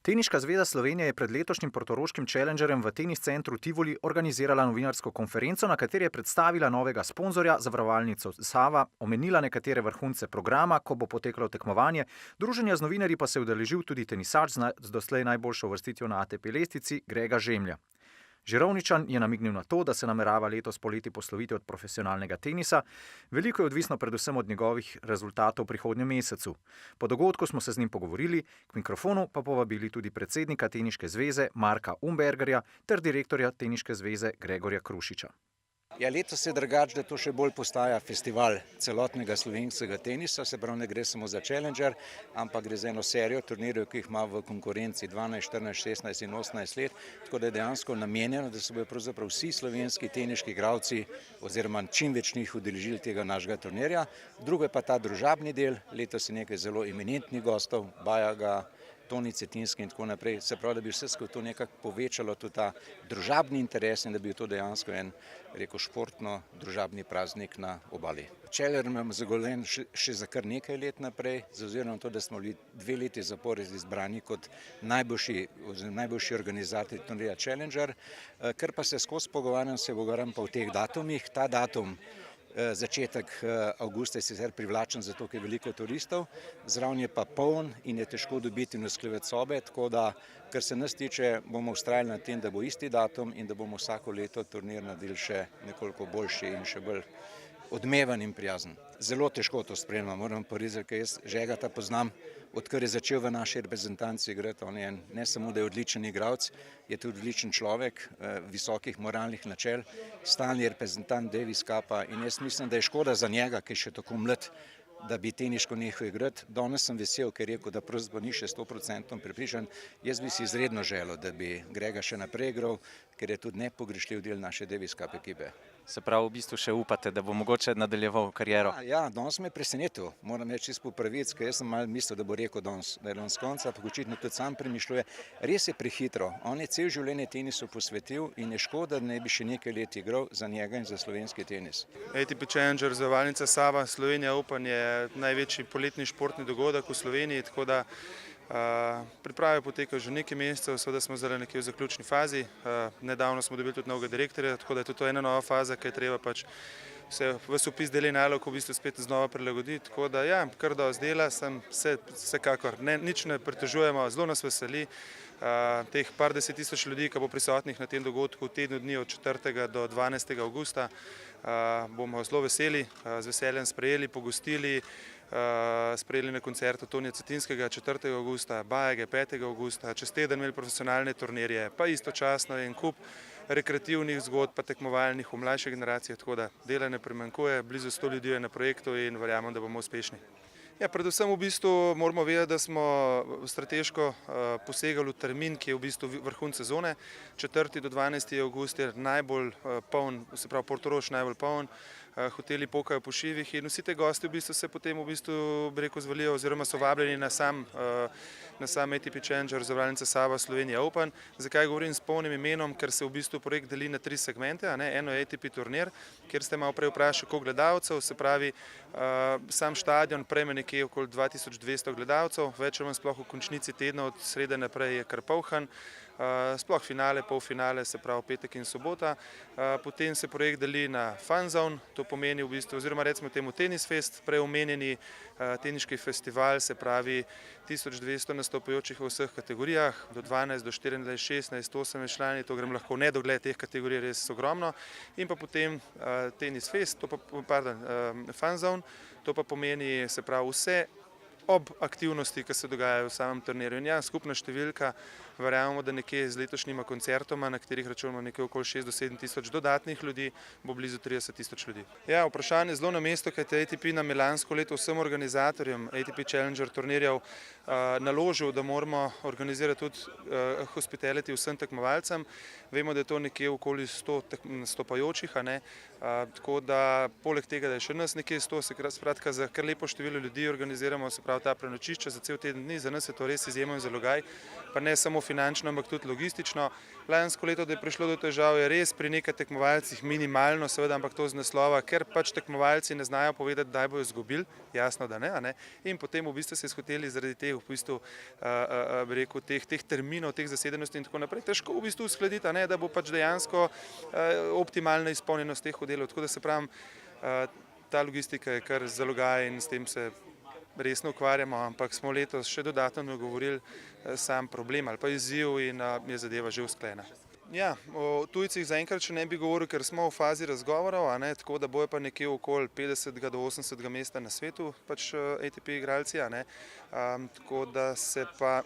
Teniška zveza Slovenije je pred letošnjim portoroškim challengerjem v tenis centru Tivoli organizirala novinarsko konferenco, na kateri je predstavila novega sponzorja, zavarovalnico Sava, omenila nekatere vrhunce programa, ko bo poteklo tekmovanje, druženja z novinarji pa se je udeležil tudi tenisač z doslej najboljšo uvrstitvijo na ATP lestvici Grega Žemlja. Žirovničan je namignil na to, da se namerava letos poleti posloviti od profesionalnega tenisa. Veliko je odvisno predvsem od njegovih rezultatov v prihodnjem mesecu. Po dogodku smo se z njim pogovorili, k mikrofonu pa povabili tudi predsednika Teniške zveze Marka Umbergerja ter direktorja Teniške zveze Gregorja Krušiča. Ja, letos je drugače, da to še bolj postaja festival celotnega slovenskega tenisa, se pravi, ne gre samo za challenger, ampak gre za eno serijo turnirjev, ki jih ima v konkurenci 12, 14, 16 in 18 let, tako da je dejansko namenjeno, da se bodo pravzaprav vsi slovenski teniški igralci oziroma čim več njih udeležili tega našega turnirja. Drugo je pa ta družabni del, letos je nekaj zelo eminentnih gostov, Bajaga, Toni Cetinski in tako naprej, se pravi, da bi vse skozi to nekako povečalo tudi ta družabni interes in da bi to dejansko en, rekel, športno-družabni praznik na obali. Challenger imamo zagotovljen še za kar nekaj let naprej, z ozirom na to, da smo bili 2 leti zapored izbrani kot najboljši organizator turnirja Challenger, ker pa se skozi pogovarjam, se pogovarjam pa o teh datumih. Ta datum začetek avgusta je sicer privlačen, zato ker je veliko turistov, zraven je pa poln in je težko dobiti in usklajevati sobe, tako da, kar se nas tiče, bomo vztrajali na tem, da bo isti datum in da bomo vsako leto turnir naredili še nekoliko boljši in še bolj odmeven in prijazen. Zelo težko to spremljam, moram povedati, ker jaz Žegata poznam, odkar je začel v naši reprezentanci igrati. On je ne samo, da je odličen igralec, je tudi odličen človek, visokih moralnih načel, stalni reprezentant Davis Cupa in jaz mislim, da je škoda za njega, ki je še tako mlad, da bi teniško nehal igrati. Danes sem vesel, ker je rekel, da pravzaprav ni še 100% prepričan. Jaz bi si izredno želel, da bi Grega še naprej igral, ker je tudi nepogrešljiv del naše Davis Cup ekipe. Se pravi, v bistvu še upate, da bo mogoče nadaljeval kariero? Ja, danes me je presenetil, moram reči čisto po pravici, ker jaz sem malo mislil, da bo rekel danes, da je danes konca, pa očitno tudi sam premišljuje. Res je prehitro, on je cel življenje tenisu posvetil in je škoda, da ne bi še nekaj let igral za njega in za slovenski tenis. ATP Challenger, zavarovalnica Sava, Slovenija Open je največji poletni športni dogodek v Sloveniji, tako da priprave potekajo že nekaj mesecev, seveda smo zdaj nekje v zaključni fazi. Nedavno smo dobili tudi novega direktorja, tako da je tudi to ena nova faza, ki je treba pač ves opis del in nalog v bistvu spet znova prilagoditi. Tako da ja, kar dosti dela, se vsekakor nič ne pritožujemo, zelo nas veseli. Teh par 10 tisoč ljudi, ki bo prisotnih na tem dogodku v tednu dni od 4. do 12. avgusta, bomo zelo veseli, z veseljem sprejeli, pogostili, sprejeli na koncertu Tonija Cetinskega 4. avgusta, Bajage 5. avgusta, čez teden imeli profesionalne turnirje, pa istočasno en kup rekreativnih zgodb, pa tekmovalnih v mlajše generacije, tako da dela ne primanjkuje, blizu 100 ljudi je na projektu in verjamem, da bomo uspešni. Ja, predvsem v bistvu moramo vedeti, da smo strateško posegali v termin, ki je v bistvu vrhunec sezone. 4. do 12. avgust je najbolj poln, se pravi Portorož najbolj poln, hoteli pokajo po šivih in vsi te gosti v bistvu se potem v bistvu, bi rekel, zvalijo oziroma so vabljeni na sam ATP Challenger, zavarovalnica Sava, Slovenija Open. Zakaj govorim s polnim imenom? Ker se v bistvu projekt deli na 3 segmente. Eno je ATP turnir, kjer ste malo prej vprašali, koliko gledalcev, se pravi, sam štadion prejme nekje okoli 2200 gledalcev, več ali manj sploh v končnici tedna od srede naprej je kar polhan. Sploh finale, polfinale, se pravi petek in sobota. Potem se projekt deli na Fun Zone, to pomeni v bistvu, oziroma recimo temu Tenis Fest, prej omenjeni teniški festival, se pravi 1200 nastopajočih v vseh kategorijah, do 12, do 14, 16, 18 člani, to grem lahko v nedogled, teh kategorij res ogromno. In pa potem Tenis Fest, Fun Zone, to pa pomeni, se pravi, vse ob aktivnosti, ki se dogajajo v samem turnirju. In ja, skupna številka, verjamemo, da nekje z letošnjima koncertoma, na katerih računamo nekje okoli 6 do 7 tisoč dodatnih ljudi, bo blizu 30 tisoč ljudi. Ja, vprašanje je zelo na mestu, kajti ATP nam je lansko leto vsem organizatorjem ATP Challenger turnirjev naložil, da moramo organizirati tudi hospitality vsem tekmovalcem. Vemo, da je to nekje okoli 100 nastopajočih, tako da poleg tega, da je še nas nekje 100, se skratka za kar lepo število ljudi organiziramo, se pravi pravi ta prenočišča za cel teden dni, za nas je to res izjemen zalogaj, pa ne samo finančno, ampak tudi logistično. Lansko leto, da je prišlo do težav, je res pri nekaj tekmovalcih minimalno, seveda, ampak to z naslova, ker pač tekmovalci ne znajo povedati, kdaj bojo izgubili, jasno, da ne, a ne. In potem v bistvu se je hoteli zaradi teh, v bistvu, bi rekel, teh terminov, teh zasedenosti in tako naprej, težko v bistvu uskladiti, a ne, da bo pač dejansko optimalna izpolnjenost teh oddelov. Tako da se pravim, ta logistika je kar zalogaj in s tem se resno ukvarjamo, ampak smo letos še dodatno nagovorili sam problem ali pa izziv in je zadeva že usklajena. Ja, o tujcih zaenkrat še ne bi govoril, ker smo v fazi razgovorov, a ne, tako da bojo pa nekje okoli 50. do 80. mesta na svetu, pač ATP igralci, a ne. Tako da se pa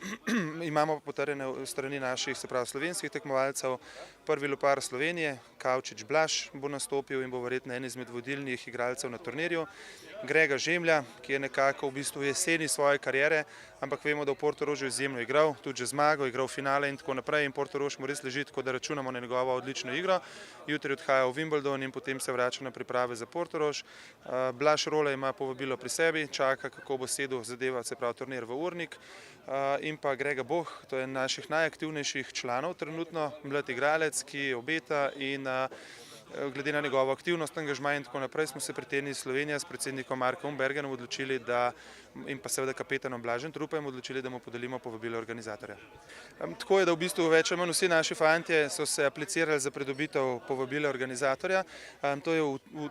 imamo potrjene strani naših, se pravi slovenskih tekmovalcev, prvi lopar Slovenije, Kavčič Blaž bo nastopil in bo verjetno en izmed vodilnih igralcev na turnirju. Grega Žemlja, ki je nekako v bistvu v jeseni svoje kariere, ampak vemo, da v Portorožu izjemno igral, tudi že zmagal, igral finale in tako naprej in Portorož mu res leži, tako da računamo na njegovo odlično igro. Jutri odhaja v Wimbledon in potem se vrača na priprave za Portorož. Blaž Role ima povabilo pri sebi, čaka, kako bo sedel zadeva, se pravi turnir v Urnik. In pa Grega Boh, to je naših najaktivnejših članov trenutno, mlad igralec, ki obeta in glede na njegovo aktivnost, angažmaj in tako naprej smo se pri Tenis Slovenija s predsednikom Markom Bergenom odločili, da in pa seveda kapetanom Blažem Trupajem odločili, da mu podelimo povabilo organizatorja. Tako je, da v bistvu več ali manj vsi naši fantje so se aplicirali za pridobitev povabila organizatorja. To je v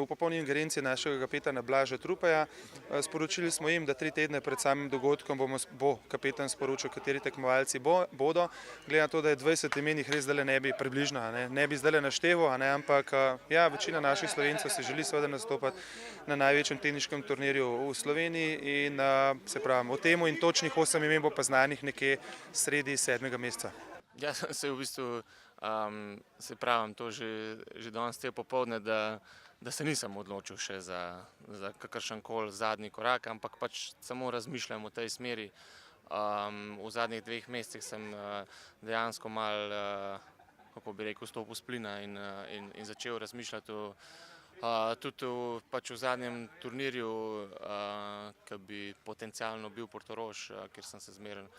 popolni ingerenciji našega kapetana Blaža Trupaja. Sporočili smo jim, da 3 tedne pred samim dogodkom bo kapetan sporočil, kateri tekmovalci bodo. Glede na to, da je 20 imen, jih res zdaj ne bi približno, ne bi zdaj našteval, ampak ja, večina naših Slovencev se želi seveda nastopati na največjem teniškem turnirju v Sloveniji in se pravim, o temu in točnih 8 imen bo pa znanih nekje sredi 7. meseca. Ja, se v bistvu se pravim to že danes te popoldne, da se nisem odločil še za kakršenkoli zadnji korak, ampak pač samo razmišljam v tej smeri. V zadnjih 2 mesecih sem dejansko malo, kako bi rekel, stopil s plina in začel razmišljati tudi pač v zadnjem turnirju, ki bi potencialno bil Portorož, kjer sem se zmeraj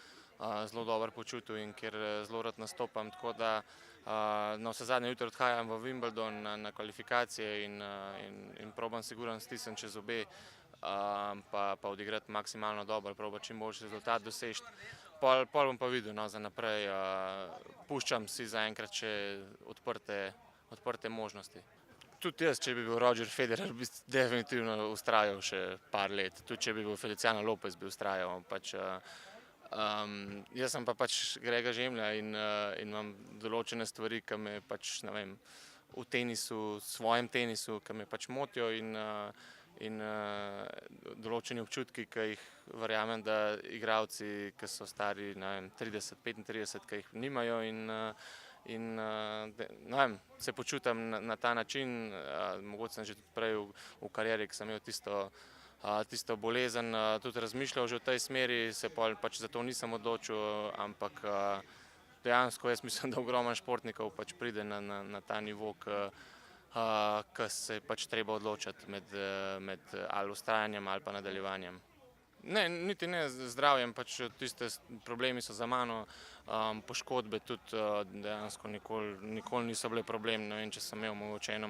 zelo dobro počutil in kjer zelo rad nastopam, tako da na vse zadnje jutro odhajam v Wimbledon na kvalifikacije in probam siguran stisnem čez obe, pa odigrati maksimalno dobro, probam čim boljši rezultat doseči. Pol bom pa videl, no, za naprej, puščam si zaenkrat še odprte možnosti. Tudi jaz, če bi bil Roger Federer, bi definitivno vztrajal še par let, tudi če bi bil Feliciano Lopez, bi vztrajal. Jaz sem pa pač Grega Žemlja in imam določene stvari, ki me pač, ne vem, v tenisu, svojem tenisu, ki me pač motijo in določeni občutki, ki jih verjamem, da igralci, ki so stari, ne vem, 30, 35, ki jih nimajo in ne vem, se počutim na ta način, mogoče sem že tudi prej v karieri, ki sem imel tisto bolezen, tudi razmišljal že v tej smeri, se pač zato nisem odločil, ampak dejansko jaz mislim, da ogromno športnikov pač pride na ta nivo, ki se pač treba odločiti med ali vztrajanjem ali pa nadaljevanjem. Ne, niti ne z zdravjem, pač tiste problemi so za mano, poškodbe tudi dejansko nikoli niso bile problem, ne vem, če sem imel mogoče eno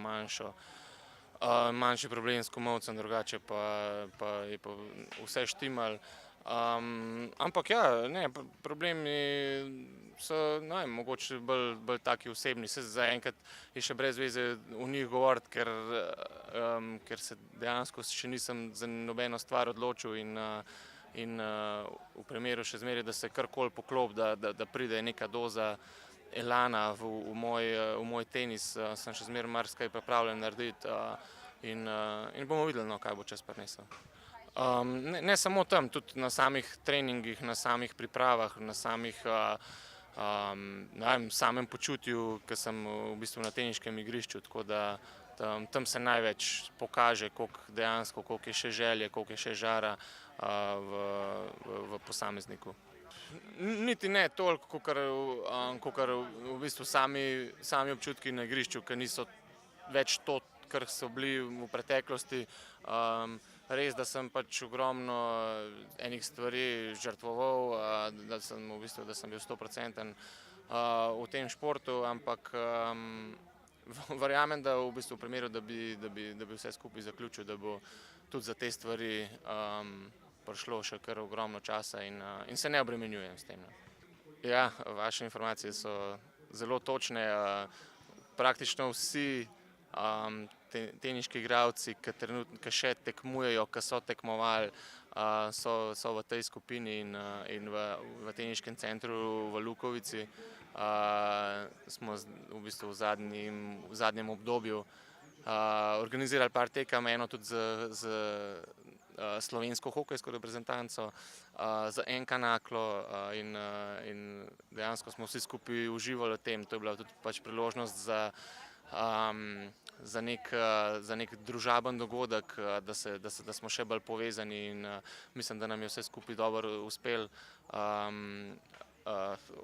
manjši problem s komolcem, drugače pa je pa vse štimal. Ampak ja, ne, problemi so, ne vem, mogoče bolj taki osebni, se zaenkrat je še brez veze o njih govoriti, ker se dejansko še nisem za nobeno stvar odločil in v primeru še zmeraj, da se karkoli poklop, da pride neka doza elana v moj tenis, sem še zmeraj marsikaj pripravljen narediti in bomo videli, no, kaj bo čas prinesel. Ne samo tam, tudi na samih treningih, na samih pripravah, na samem počutju, ki sem v bistvu na teniškem igrišču, tako da tam se največ pokaže, koliko je še želje, koliko je še žara v posamezniku. Niti ne toliko, kakor v bistvu sami občutki na igrišču, ki niso več to, kar so bili v preteklosti. res, da sem pač ogromno enih stvari žrtvoval, da sem v bistvu, da sem bil 100% v tem športu, ampak verjamem, da v bistvu v primeru, da bi vse skupaj zaključil, da bo tudi za te stvari prišlo še kar ogromno časa in se ne obremenjujem s tem. Ja, vaše informacije so zelo točne. Praktično vsi teniški igralci, ki še tekmujejo, ki so tekmovali, so v tej skupini in v teniškem centru v Lukovici. Smo v bistvu v zadnjem obdobju organizirali par tekem, eno tudi z slovensko hokejsko reprezentanco, za NK Naklo in dejansko smo vsi skupaj uživali v tem. To je bila tudi pač priložnost za nek družaben dogodek, da smo še bolj povezani in mislim, da nam je vse skupaj dobro uspelo.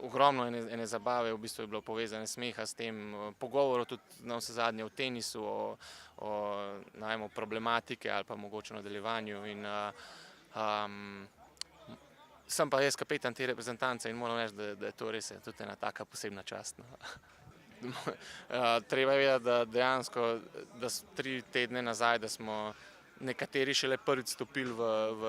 Ogromno ene zabave v bistvu je bilo povezane, smeha s tem, pogovorov tudi na vse zadnje o tenisu, o problematike ali pa mogoče nadaljevanju. Sem pa jaz kapetan te reprezentance in moram reči, da je to res tudi ena taka posebna čast. Treba je vedeti, da dejansko 3 tedne nazaj, da smo nekateri šele prvič stopili v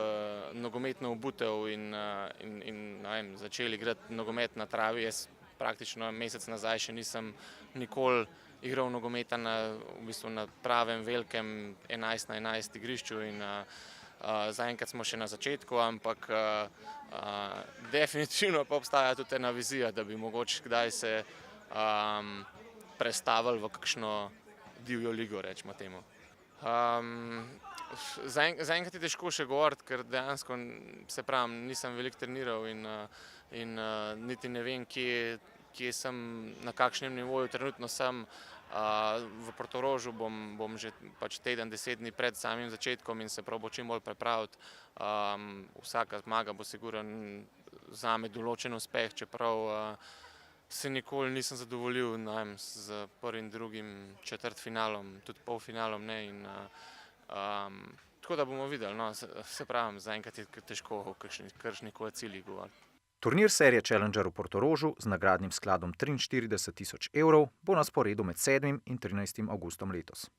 nogometno obutev in začeli igrati nogomet na travi. Jaz praktično mesec nazaj še nisem nikoli igral nogometa v bistvu na pravem velikem 11-11 igrišču in zaenkrat smo še na začetku, ampak definitivno pa obstaja tudi ena vizija, da bi mogoče kdaj se prestavili v kakšno divjo ligo, rečemo temu. Zaenkrat je težko še govoriti, ker dejansko, se pravim, nisem veliko treniral in niti ne vem, kje sem, na kakšnem nivoju trenutno sem. V Portorožu bom že pač teden, 10 dni pred samim začetkom in se probal čim bolj pripraviti. Vsaka zmaga bo sigurno zame določen uspeh, čeprav se nikoli nisem zadovoljil z prvim, drugim, četrtfinalom, tudi polfinalom ne. Tako da bomo videli, no, se pravim, zaenkrat je težko o kakšnikoli ciljih govoriti. Turnir serije Challenger v Portorožu z nagradnim skladom 43 000 evrov bo na sporedu med 7. in 13. avgustom letos.